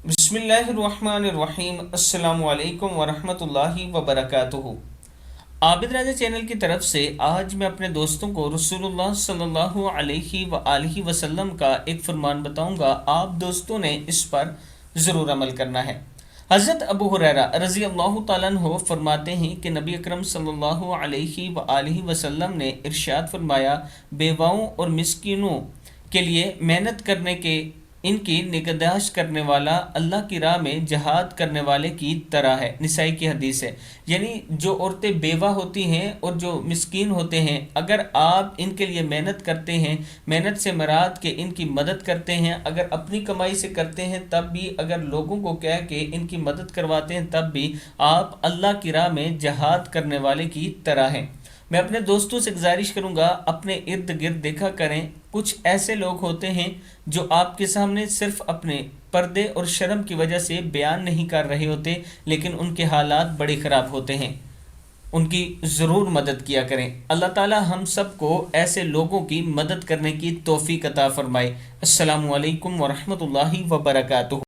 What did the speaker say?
बिस्मिल्लाहिर्रहमानिर्रहीम। अस्सलामु अलैकुम वरहमतुल्लाहि वबरकातुहू। आबिद राजा चैनल की तरफ से आज मैं अपने दोस्तों को रसूलुल्लाह सल्लल्लाहु अलैहि वआलिहि वसल्लम का एक फरमान बताऊंगा। आप दोस्तों ने इस पर ज़रूर अमल करना है। हज़रत अबू हुरैरा रज़ी अल्लाह ताला अन्हु फरमाते हैं कि नबी अकरम सल्लल्लाहु अलैहि वआलिहि वसल्लम ने इरशाद फरमाया, बेवाओं और मिस्कीनों के लिए मेहनत करने के इनकी निगहदाश्त करने वाला अल्लाह की राह में जहाद करने वाले की तरह है। निसाई की हदीस है। यानी जो औरतें बेवा होती हैं और जो मिस्कीन होते हैं, अगर आप इनके लिए मेहनत करते हैं, मेहनत से मराद के इनकी मदद करते हैं, अगर अपनी कमाई से करते हैं तब भी, अगर लोगों को कह के इनकी मदद करवाते हैं तब भी, आप अल्लाह की राह में जहाद करने वाले की तरह हैं। मैं अपने दोस्तों से गुजारिश करूंगा, अपने इर्द गिर्द देखा करें, कुछ ऐसे लोग होते हैं जो आपके सामने सिर्फ अपने पर्दे और शर्म की वजह से बयान नहीं कर रहे होते, लेकिन उनके हालात बड़े ख़राब होते हैं। उनकी ज़रूर मदद किया करें। अल्लाह ताला हम सबको ऐसे लोगों की मदद करने की तौफीक अता फरमाए। अस्सलामु अलैकुम वरहमतुल्लाहि वबरकातुहू।